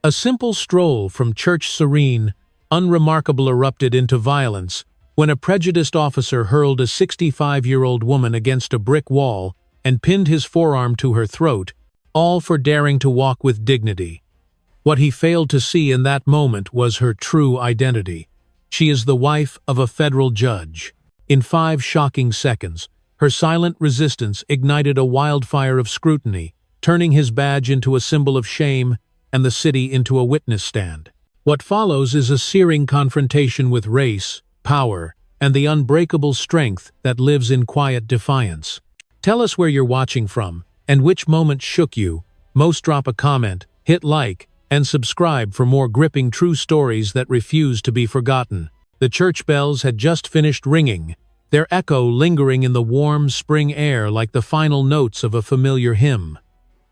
A simple stroll from church serene, unremarkable erupted into violence when a prejudiced officer hurled a 65-year-old woman against a brick wall and pinned his forearm to her throat, all for daring to walk with dignity. What he failed to see in that moment was her true identity. She is the wife of a federal judge. In 5 shocking seconds, her silent resistance ignited a wildfire of scrutiny, turning his badge into a symbol of shame and the city into a witness stand. What follows is a searing confrontation with race, power, and the unbreakable strength that lives in quiet defiance. Tell us where you're watching from, and which moment shook you. Most drop a comment, hit like, and subscribe for more gripping true stories that refuse to be forgotten. The church bells had just finished ringing, their echo lingering in the warm spring air like the final notes of a familiar hymn.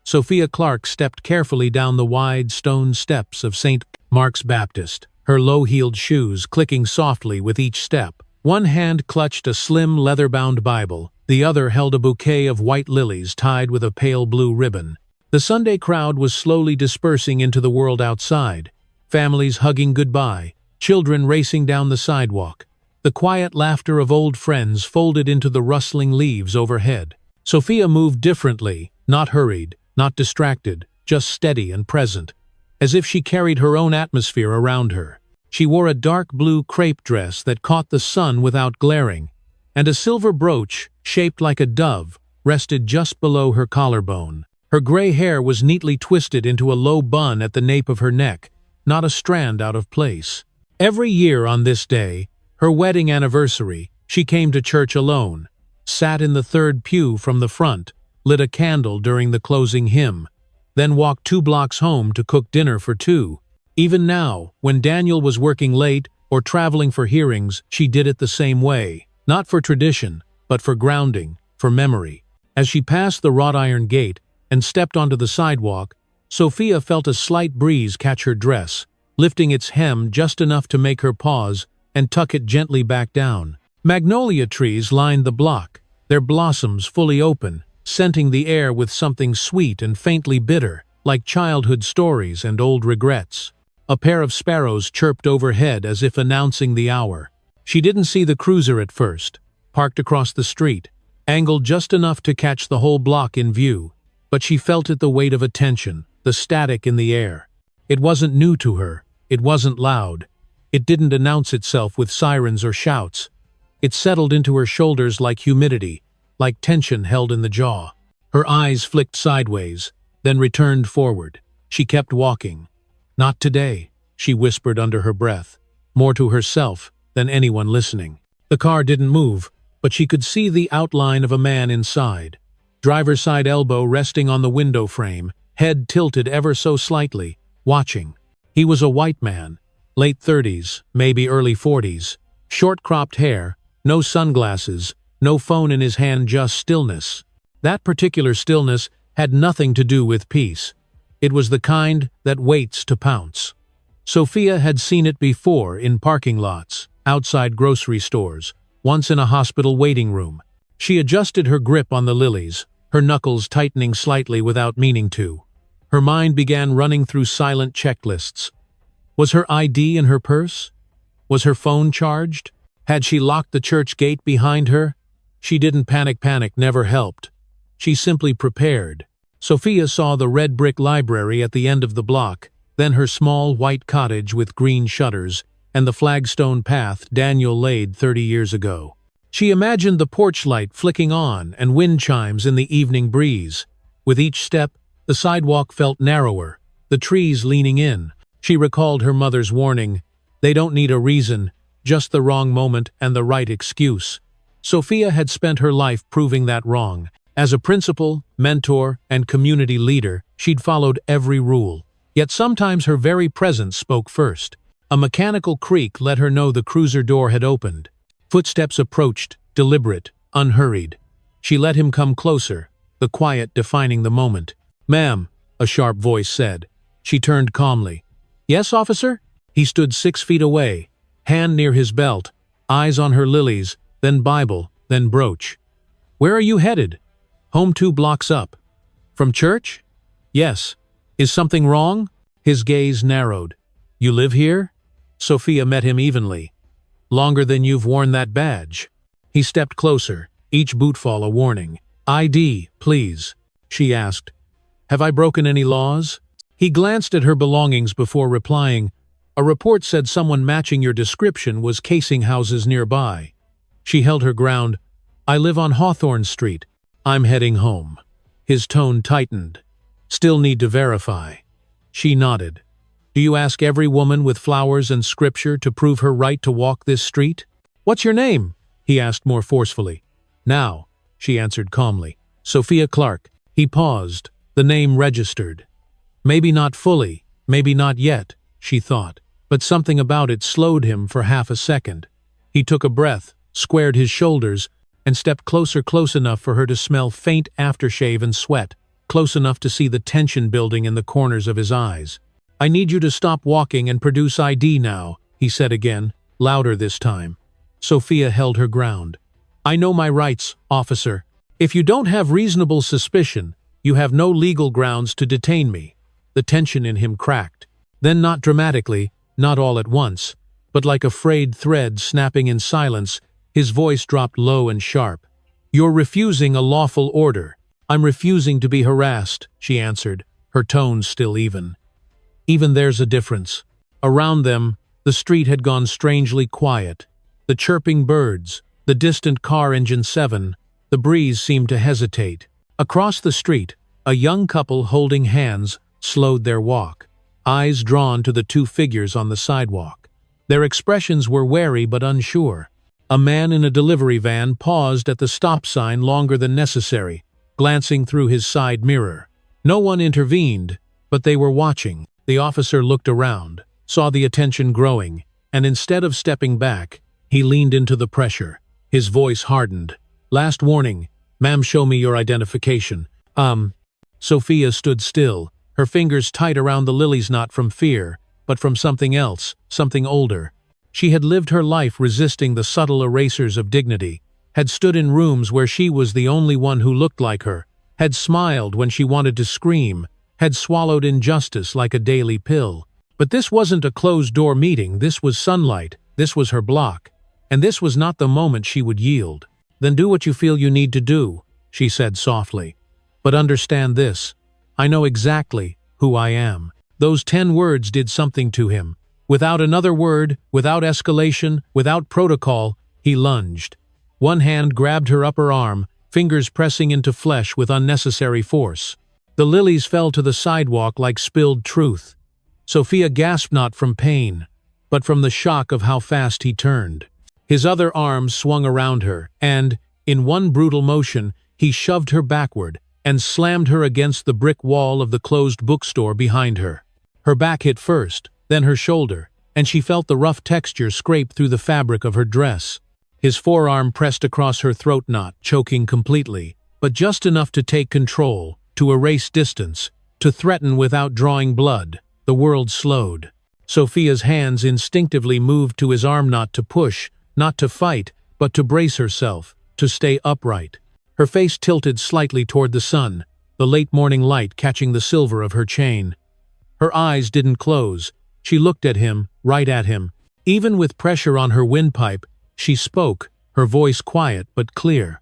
Sophia Clark stepped carefully down the wide stone steps of St. Mark's Baptist, her low-heeled shoes clicking softly with each step. One hand clutched a slim leather-bound Bible, the other held a bouquet of white lilies tied with a pale blue ribbon. The Sunday crowd was slowly dispersing into the world outside, families hugging goodbye, children racing down the sidewalk. The quiet laughter of old friends folded into the rustling leaves overhead. Sophia moved differently, not hurried, not distracted, just steady and present, as if she carried her own atmosphere around her. She wore a dark blue crepe dress that caught the sun without glaring, and a silver brooch, shaped like a dove, rested just below her collarbone. Her gray hair was neatly twisted into a low bun at the nape of her neck, not a strand out of place. Every year on this day, her wedding anniversary, she came to church alone, sat in the third pew from the front, lit a candle during the closing hymn, then walked 2 blocks home to cook dinner for 2. Even now, when Daniel was working late or traveling for hearings, she did it the same way, not for tradition, but for grounding, for memory. As she passed the wrought iron gate and stepped onto the sidewalk, Sophia felt a slight breeze catch her dress, lifting its hem just enough to make her pause and tuck it gently back down. Magnolia trees lined the block, their blossoms fully open, scenting the air with something sweet and faintly bitter, like childhood stories and old regrets. A pair of sparrows chirped overhead as if announcing the hour. She didn't see the cruiser at first, parked across the street, angled just enough to catch the whole block in view, but she felt it, the weight of attention, the static in the air. It wasn't new to her, it wasn't loud, it didn't announce itself with sirens or shouts. It settled into her shoulders like humidity, like tension held in the jaw. Her eyes flicked sideways, then returned forward. She kept walking. "Not today," she whispered under her breath, more to herself than anyone listening. The car didn't move, but she could see the outline of a man inside. Driver's side elbow resting on the window frame, head tilted ever so slightly, watching. He was a white man, late 30s, maybe early 40s, short cropped hair, no sunglasses, no phone in his hand, just stillness. That particular stillness had nothing to do with peace. It was the kind that waits to pounce. Sophia had seen it before in parking lots, outside grocery stores, once in a hospital waiting room. She adjusted her grip on the lilies, her knuckles tightening slightly without meaning to. Her mind began running through silent checklists. Was her ID in her purse? Was her phone charged? Had she locked the church gate behind her? She didn't panic, never helped. She simply prepared. Sophia saw the red brick library at the end of the block, then her small white cottage with green shutters, and the flagstone path Daniel laid 30 years ago. She imagined the porch light flicking on and wind chimes in the evening breeze. With each step, the sidewalk felt narrower, the trees leaning in. She recalled her mother's warning, "They don't need a reason, just the wrong moment and the right excuse." Sophia had spent her life proving that wrong. As a principal, mentor, and community leader, she'd followed every rule. Yet sometimes her very presence spoke first. A mechanical creak let her know the cruiser door had opened. Footsteps approached, deliberate, unhurried. She let him come closer, the quiet defining the moment. "Ma'am," a sharp voice said. She turned calmly. "Yes, officer?" He stood 6 feet away, hand near his belt, eyes on her lilies, then Bible, then brooch. "Where are you headed?" "Home 2 blocks up." "From church?" "Yes." "Is something wrong?" His gaze narrowed. "You live here?" Sophia met him evenly. "Longer than you've worn that badge." He stepped closer, each bootfall a warning. "ID, please," she asked. "Have I broken any laws?" He glanced at her belongings before replying. "A report said someone matching your description was casing houses nearby." She held her ground. "I live on Hawthorne Street. I'm heading home." His tone tightened. "Still need to verify." She nodded. "Do you ask every woman with flowers and scripture to prove her right to walk this street?" "What's your name?" he asked more forcefully. "Now," she answered calmly. "Sophia Clark." He paused, the name registered. Maybe not fully, maybe not yet, she thought, but something about it slowed him for half a second. He took a breath, squared his shoulders, and stepped close enough for her to smell faint aftershave and sweat, close enough to see the tension building in the corners of his eyes. "I need you to stop walking and produce ID now," he said again, louder this time. Sophia held her ground. "I know my rights, officer. If you don't have reasonable suspicion, you have no legal grounds to detain me." The tension in him cracked. Then not dramatically, not all at once, but like a frayed thread snapping in silence, his voice dropped low and sharp. "You're refusing a lawful order." "I'm refusing to be harassed," she answered, her tone still even. Even there's a difference. Around them, the street had gone strangely quiet. The chirping birds, the distant car engine 7, the breeze seemed to hesitate. Across the street, a young couple holding hands slowed their walk, eyes drawn to the two figures on the sidewalk. Their expressions were wary but unsure. A man in a delivery van paused at the stop sign longer than necessary, glancing through his side mirror. No one intervened, but they were watching. The officer looked around, saw the attention growing, and instead of stepping back, he leaned into the pressure. His voice hardened. "Last warning. Ma'am, show me your identification." Sophia stood still, her fingers tight around the lilies, not from fear, but from something else, something older. She had lived her life resisting the subtle erasers of dignity, had stood in rooms where she was the only one who looked like her, had smiled when she wanted to scream, had swallowed injustice like a daily pill. But this wasn't a closed-door meeting, this was sunlight, this was her block, and this was not the moment she would yield. "Then do what you feel you need to do," she said softly. "But understand this. I know exactly who I am." Those 10 words did something to him. Without another word, without escalation, without protocol, he lunged. One hand grabbed her upper arm, fingers pressing into flesh with unnecessary force. The lilies fell to the sidewalk like spilled truth. Sophia gasped not from pain, but from the shock of how fast he turned. His other arm swung around her, and, in one brutal motion, he shoved her backward and slammed her against the brick wall of the closed bookstore behind her. Her back hit first, then her shoulder, and she felt the rough texture scrape through the fabric of her dress. His forearm pressed across her throat knot, choking completely, but just enough to take control, to erase distance, to threaten without drawing blood. The world slowed. Sophia's hands instinctively moved to his arm, not to push, not to fight, but to brace herself, to stay upright. Her face tilted slightly toward the sun, the late morning light catching the silver of her chain. Her eyes didn't close. She looked at him, right at him. Even with pressure on her windpipe, she spoke, her voice quiet but clear.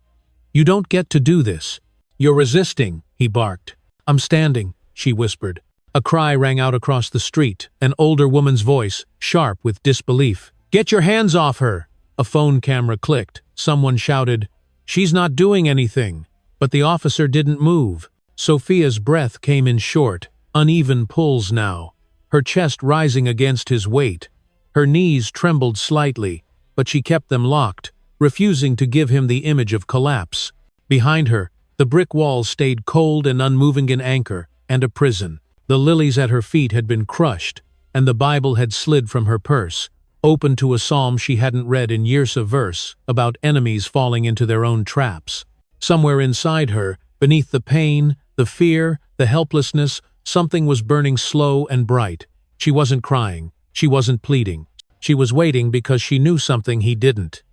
"You don't get to do this. You're resisting," he barked. "I'm standing," she whispered. A cry rang out across the street, an older woman's voice, sharp with disbelief. "Get your hands off her!" A phone camera clicked. Someone shouted, "She's not doing anything." But the officer didn't move. Sophia's breath came in short, uneven pulls now, her chest rising against his weight. Her knees trembled slightly, but she kept them locked, refusing to give him the image of collapse. Behind her, the brick wall stayed cold and unmoving, an anchor and a prison. The lilies at her feet had been crushed, and the Bible had slid from her purse, open to a psalm she hadn't read in years, of verse about enemies falling into their own traps. Somewhere inside her, beneath the pain, the fear, the helplessness, something was burning slow and bright. She wasn't crying. She wasn't pleading. She was waiting because she knew something he didn't.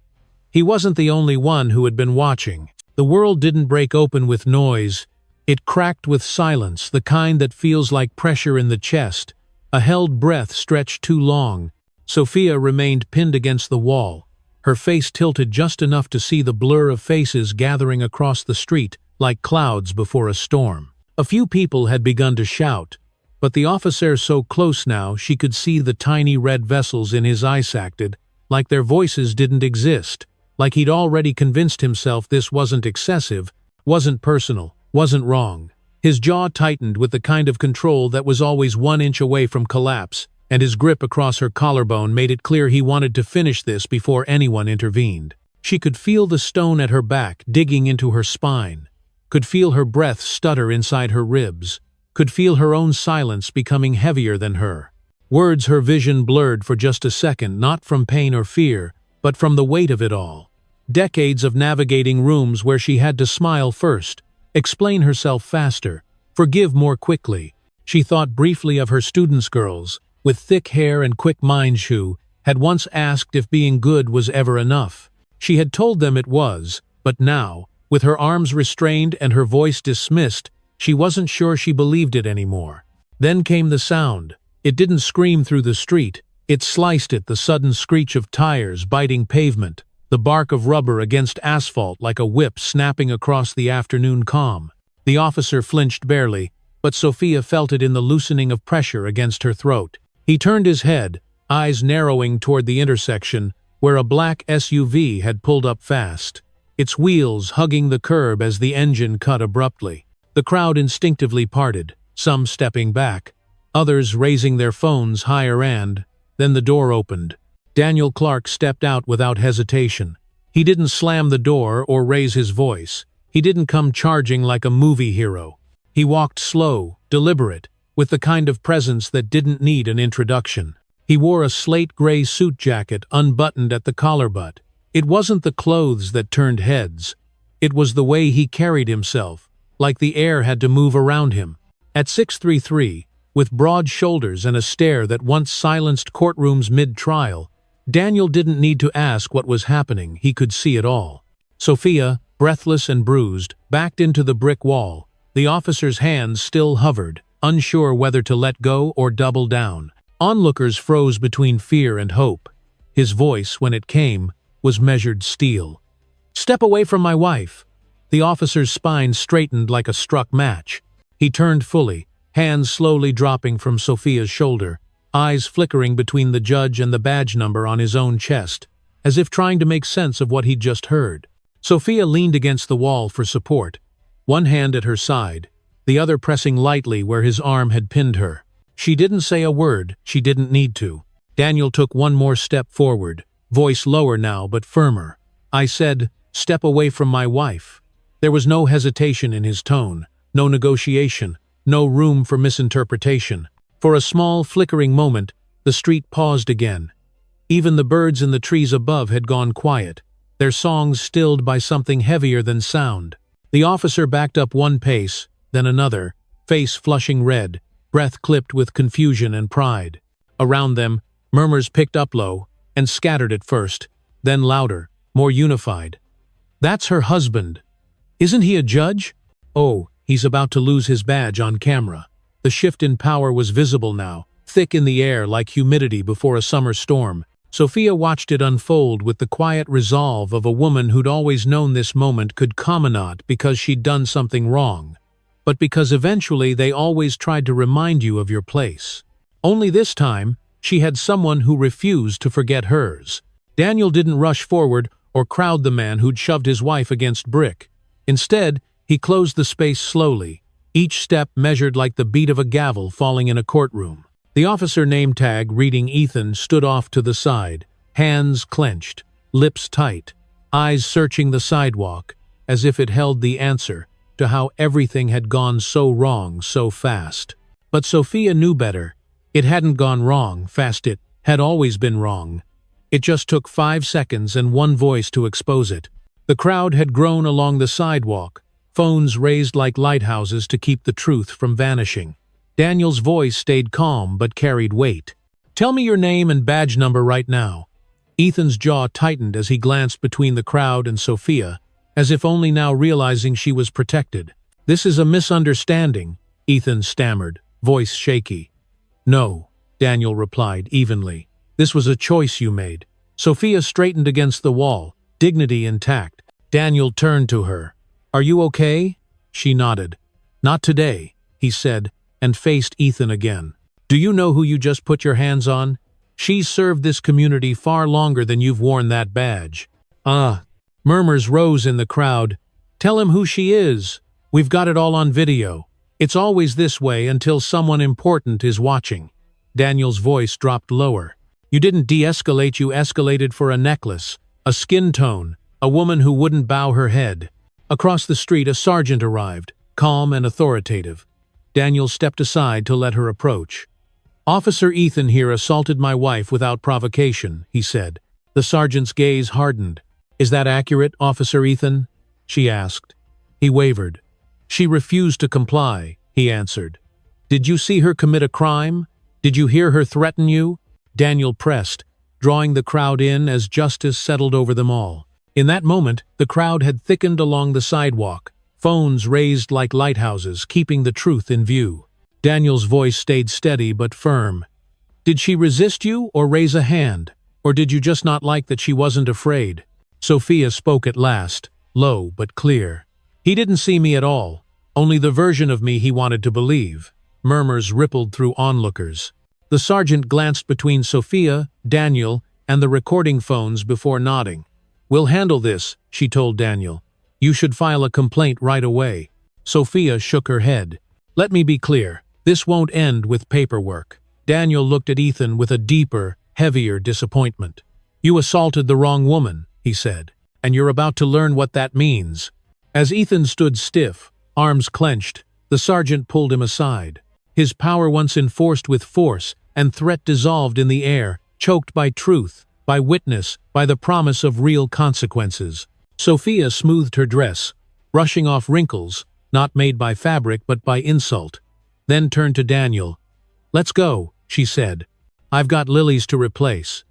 He wasn't the only one who had been watching. The world didn't break open with noise. It cracked with silence, the kind that feels like pressure in the chest, A held breath stretched too long. Sophia remained pinned against the wall, her face tilted just enough to see the blur of faces gathering across the street like clouds before a storm. A few people had begun to shout, but the officer so close now she could see the tiny red vessels in his eyes acted like their voices didn't exist, like he'd already convinced himself this wasn't excessive, wasn't personal, wasn't wrong. His jaw tightened with the kind of control that was always 1 inch away from collapse, and his grip across her collarbone made it clear he wanted to finish this before anyone intervened. She could feel the stone at her back digging into her spine, could feel her breath stutter inside her ribs, could feel her own silence becoming heavier than her. Words her vision blurred for just a second, not from pain or fear, but from the weight of it all. Decades of navigating rooms where she had to smile first, explain herself faster, forgive more quickly. She thought briefly of her students' girls, with thick hair and quick minds who had once asked if being good was ever enough. She had told them it was, but now, with her arms restrained and her voice dismissed, she wasn't sure she believed it anymore. Then came the sound. It didn't scream through the street. It sliced it, the sudden screech of tires biting pavement, the bark of rubber against asphalt like a whip snapping across the afternoon calm. The officer flinched barely, but Sophia felt it in the loosening of pressure against her throat. He turned his head, eyes narrowing toward the intersection, where a black SUV had pulled up fast, its wheels hugging the curb as the engine cut abruptly. The crowd instinctively parted, some stepping back, others raising their phones higher, and then the door opened. Daniel Clark stepped out without hesitation. He didn't slam the door or raise his voice. He didn't come charging like a movie hero. He walked slow, deliberate, with the kind of presence that didn't need an introduction. He wore a slate-gray suit jacket unbuttoned at the collar butt. It wasn't the clothes that turned heads. It was the way he carried himself, like the air had to move around him. At 6'3", with broad shoulders and a stare that once silenced courtrooms mid-trial, Daniel didn't need to ask what was happening, he could see it all. Sophia, breathless and bruised, backed into the brick wall. The officer's hands still hovered, unsure whether to let go or double down. Onlookers froze between fear and hope. His voice, when it came, was measured steel. "Step away from my wife." The officer's spine straightened like a struck match. He turned fully, hands slowly dropping from Sophia's shoulder, eyes flickering between the judge and the badge number on his own chest, as if trying to make sense of what he'd just heard. Sophia leaned against the wall for support, one hand at her side, the other pressing lightly where his arm had pinned her. She didn't say a word, she didn't need to. Daniel took one more step forward, voice lower now but firmer. "I said, step away from my wife." There was no hesitation in his tone, no negotiation, no room for misinterpretation. For a small, flickering moment, the street paused again. Even the birds in the trees above had gone quiet, their songs stilled by something heavier than sound. The officer backed up one pace, then another, face flushing red, breath clipped with confusion and pride. Around them, murmurs picked up low and scattered at first, then louder, more unified. "That's her husband. Isn't he a judge? Oh, he's about to lose his badge on camera." The shift in power was visible now, thick in the air like humidity before a summer storm. Sophia watched it unfold with the quiet resolve of a woman who'd always known this moment could come, not because she'd done something wrong, but because eventually they always tried to remind you of your place. Only this time, she had someone who refused to forget hers. Daniel didn't rush forward or crowd the man who'd shoved his wife against brick. Instead, he closed the space slowly, each step measured like the beat of a gavel falling in a courtroom. The officer name tag reading Ethan stood off to the side, hands clenched, lips tight, eyes searching the sidewalk, as if it held the answer to how everything had gone so wrong so fast. But Sophia knew better. It hadn't gone wrong fast, it had always been wrong. It just took 5 seconds and one voice to expose it. The crowd had grown along the sidewalk, phones raised like lighthouses to keep the truth from vanishing. Daniel's voice stayed calm but carried weight. "Tell me your name and badge number right now." Ethan's jaw tightened as he glanced between the crowd and Sophia, as if only now realizing she was protected. "This is a misunderstanding," Ethan stammered, voice shaky. "No, Daniel replied evenly. This was a choice you made. Sophia straightened against the wall, dignity intact. Daniel turned to her. Are you okay? She nodded. Not today, he said, and faced Ethan again. Do you know who you just put your hands on? She's served this community far longer than you've worn that badge. Murmurs rose in the crowd. Tell him who she is. We've got it all on video. It's always this way until someone important is watching. Daniel's voice dropped lower. You didn't de-escalate, you escalated for a necklace, a skin tone, a woman who wouldn't bow her head. Across the street, a sergeant arrived, calm and authoritative. Daniel stepped aside to let her approach. Officer Ethan here assaulted my wife without provocation, he said. The sergeant's gaze hardened. Is that accurate, Officer Ethan? She asked. He wavered. She refused to comply, he answered. Did you see her commit a crime? Did you hear her threaten you? Daniel pressed, drawing the crowd in as justice settled over them all. In that moment, the crowd had thickened along the sidewalk, phones raised like lighthouses, keeping the truth in view. Daniel's voice stayed steady but firm. Did she resist you or raise a hand? Or did you just not like that she wasn't afraid? Sophia spoke at last, low but clear. He didn't see me at all, only the version of me he wanted to believe. Murmurs rippled through onlookers. The sergeant glanced between Sophia, Daniel, and the recording phones before nodding. We'll handle this, she told Daniel. You should file a complaint right away. Sophia shook her head. Let me be clear, this won't end with paperwork. Daniel looked at Ethan with a deeper, heavier disappointment. You assaulted the wrong woman, he said, and you're about to learn what that means. As Ethan stood stiff, arms clenched, the sergeant pulled him aside. His power once enforced with force and threat dissolved in the air, choked by truth, by witness, by the promise of real consequences. Sophia smoothed her dress, brushing off wrinkles, not made by fabric but by insult, then turned to Daniel. Let's go, she said. I've got lilies to replace.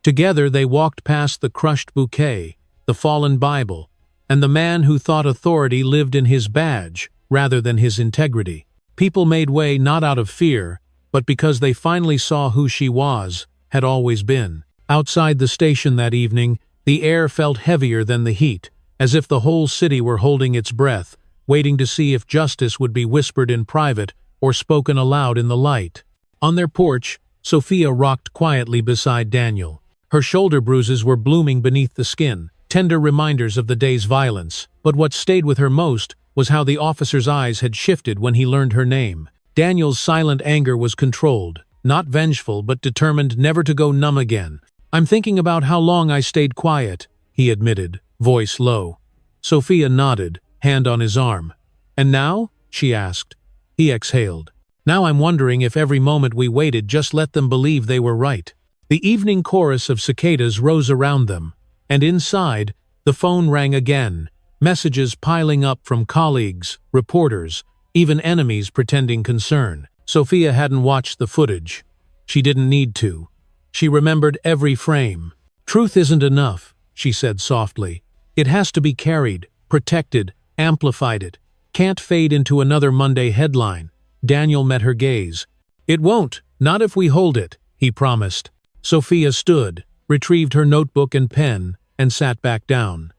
Together they walked past the crushed bouquet, the fallen Bible, and the man who thought authority lived in his badge rather than his integrity. People made way not out of fear, but because they finally saw who she was, had always been. Outside the station that evening, the air felt heavier than the heat, as if the whole city were holding its breath, waiting to see if justice would be whispered in private or spoken aloud in the light. On their porch, Sophia rocked quietly beside Daniel. Her shoulder bruises were blooming beneath the skin, tender reminders of the day's violence. But what stayed with her most was how the officer's eyes had shifted when he learned her name. Daniel's silent anger was controlled, not vengeful but determined never to go numb again. I'm thinking about how long I stayed quiet, he admitted, voice low. Sophia nodded, hand on his arm. And now? She asked. He exhaled. Now I'm wondering if every moment we waited just let them believe they were right. The evening chorus of cicadas rose around them, and inside, the phone rang again, messages piling up from colleagues, reporters, even enemies pretending concern. Sophia hadn't watched the footage. She didn't need to. She remembered every frame. Truth isn't enough, she said softly. It has to be carried, protected, amplified. It can't fade into another Monday headline. Daniel met her gaze. It won't, not if we hold it, he promised. Sophia stood, retrieved her notebook and pen, and sat back down.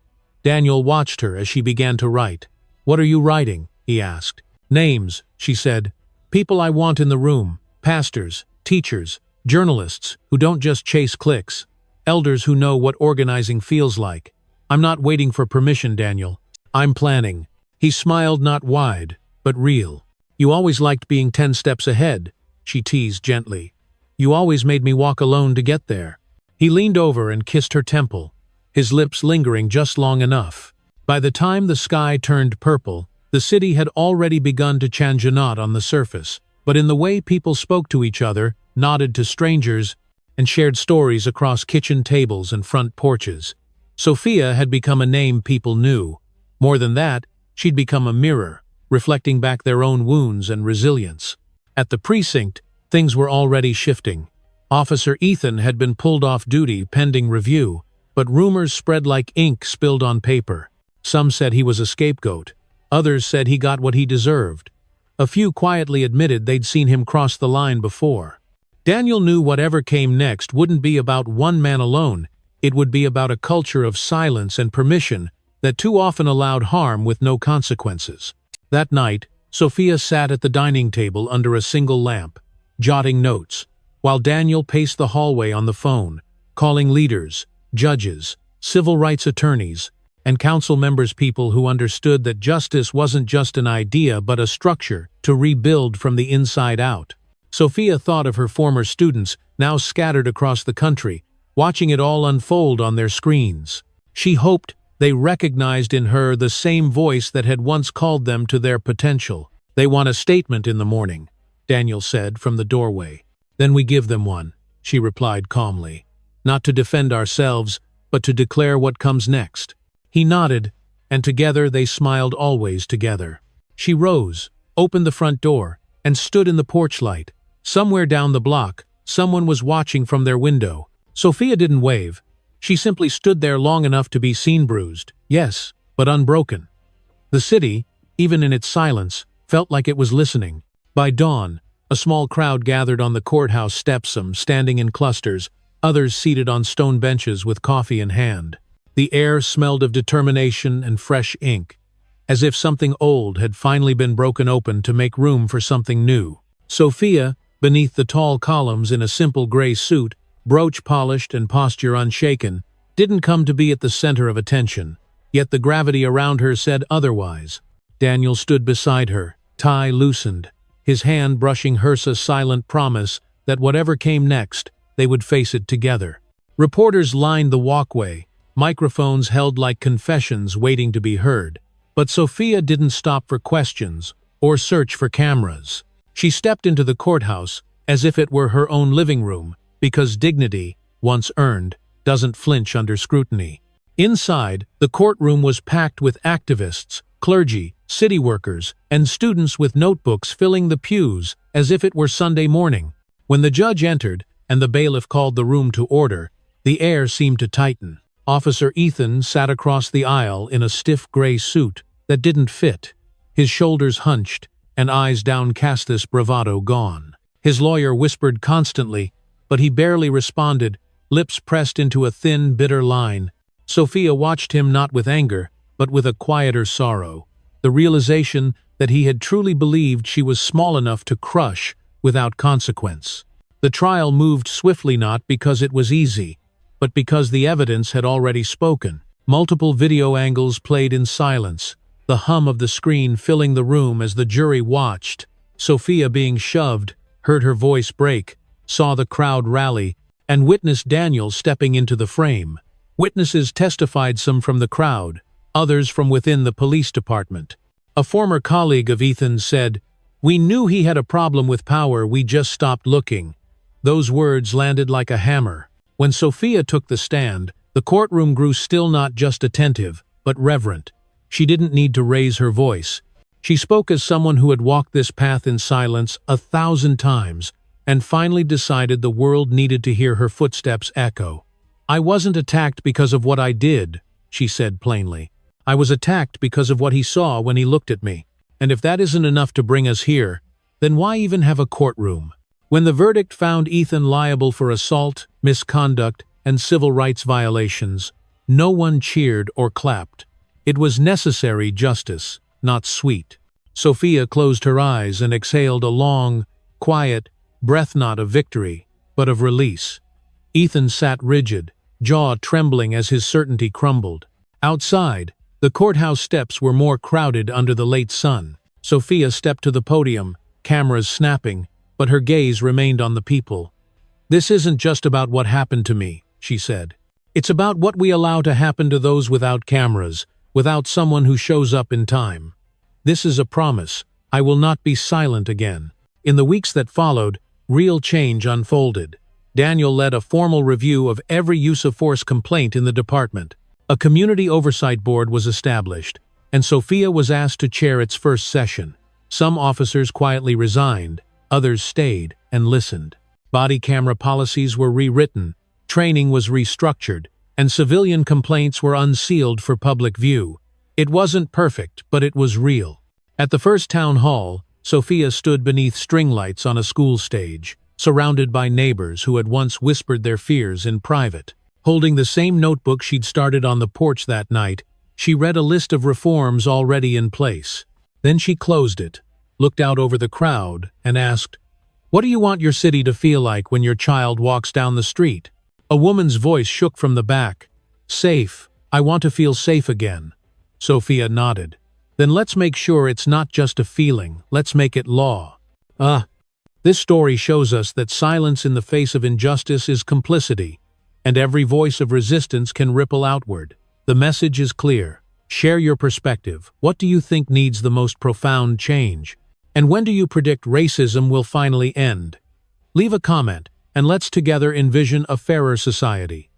Daniel watched her as she began to write. What are you writing? He asked. Names, she said. People I want in the room. Pastors, teachers, journalists who don't just chase clicks. Elders who know what organizing feels like. I'm not waiting for permission, Daniel. I'm planning. He smiled, not wide, but real. You always liked being 10 steps ahead, she teased gently. You always made me walk alone to get there. He leaned over and kissed her temple, his lips lingering just long enough. By the time the sky turned purple, the city had already begun to change a knot on the surface, but in the way people spoke to each other, nodded to strangers, and shared stories across kitchen tables and front porches. Sophia had become a name people knew. More than that, she'd become a mirror, reflecting back their own wounds and resilience. At the precinct, things were already shifting. Officer Ethan had been pulled off duty pending review, but rumors spread like ink spilled on paper. Some said he was a scapegoat. Others said he got what he deserved. A few quietly admitted they'd seen him cross the line before. Daniel knew whatever came next wouldn't be about one man alone. It would be about a culture of silence and permission that too often allowed harm with no consequences. That night, Sophia sat at the dining table under a single lamp, jotting notes, while Daniel paced the hallway on the phone, calling leaders, judges, civil rights attorneys, and council members, people who understood that justice wasn't just an idea but a structure to rebuild from the inside out. Sophia thought of her former students, now scattered across the country, watching it all unfold on their screens. She hoped they recognized in her the same voice that had once called them to their potential. "They want a statement in the morning," Daniel said from the doorway. "Then we give them one," she replied calmly. "Not to defend ourselves, but to declare what comes next." He nodded, and together they smiled, always together. She rose, opened the front door, and stood in the porch light. Somewhere down the block, someone was watching from their window. Sophia didn't wave. She simply stood there long enough to be seen, bruised, yes, but unbroken. The city, even in its silence, felt like it was listening. By dawn, a small crowd gathered on the courthouse steps, some standing in clusters, others seated on stone benches with coffee in hand. The air smelled of determination and fresh ink, as if something old had finally been broken open to make room for something new. Sophia, beneath the tall columns in a simple gray suit, brooch polished and posture unshaken, didn't come to be at the center of attention, yet the gravity around her said otherwise. Daniel stood beside her, tie loosened, his hand brushing hers, a silent promise that whatever came next, they would face it together. Reporters lined the walkway, microphones held like confessions waiting to be heard. But Sophia didn't stop for questions or search for cameras. She stepped into the courthouse as if it were her own living room, because dignity, once earned, doesn't flinch under scrutiny. Inside, the courtroom was packed with activists, clergy, city workers, and students with notebooks filling the pews as if it were Sunday morning. When the judge entered and the bailiff called the room to order, the air seemed to tighten. Officer Ethan sat across the aisle in a stiff gray suit that didn't fit, his shoulders hunched and eyes downcast, this bravado gone. His lawyer whispered constantly, but he barely responded, lips pressed into a thin, bitter line. Sophia watched him not with anger, but with a quieter sorrow, the realization that he had truly believed she was small enough to crush without consequence. The trial moved swiftly, not because it was easy, but because the evidence had already spoken. Multiple video angles played in silence, the hum of the screen filling the room as the jury watched. Sophia, being shoved, heard her voice break, saw the crowd rally, and witnessed Daniel stepping into the frame. Witnesses testified, some from the crowd, others from within the police department. A former colleague of Ethan's said, "We knew he had a problem with power, we just stopped looking." Those words landed like a hammer. When Sophia took the stand, the courtroom grew still, not just attentive, but reverent. She didn't need to raise her voice. She spoke as someone who had walked this path in silence 1,000 times, and finally decided the world needed to hear her footsteps echo. "I wasn't attacked because of what I did," she said plainly. "I was attacked because of what he saw when he looked at me. And if that isn't enough to bring us here, then why even have a courtroom?" When the verdict found Ethan liable for assault, misconduct, and civil rights violations, no one cheered or clapped. It was necessary justice, not sweet. Sophia closed her eyes and exhaled a long, quiet breath, not of victory, but of release. Ethan sat rigid, jaw trembling as his certainty crumbled. Outside, the courthouse steps were more crowded under the late sun. Sophia stepped to the podium, cameras snapping, but her gaze remained on the people. "This isn't just about what happened to me," she said. "It's about what we allow to happen to those without cameras, without someone who shows up in time. This is a promise. I will not be silent again." In the weeks that followed, real change unfolded. Daniel led a formal review of every use of force complaint in the department. A community oversight board was established, and Sophia was asked to chair its first session. Some officers quietly resigned, others stayed and listened. Body camera policies were rewritten, training was restructured, and civilian complaints were unsealed for public view. It wasn't perfect, but it was real. At the first town hall, Sophia stood beneath string lights on a school stage. surrounded by neighbors who had once whispered their fears in private. Holding the same notebook she'd started on the porch that night, she read a list of reforms already in place. Then she closed it, looked out over the crowd, and asked, "What do you want your city to feel like when your child walks down the street?" A woman's voice shook from the back. "Safe. I want to feel safe again." Sophia nodded. "Then let's make sure it's not just a feeling, let's make it law." This story shows us that silence in the face of injustice is complicity, and every voice of resistance can ripple outward. The message is clear. Share your perspective. What do you think needs the most profound change? And when do you predict racism will finally end? Leave a comment, and let's together envision a fairer society.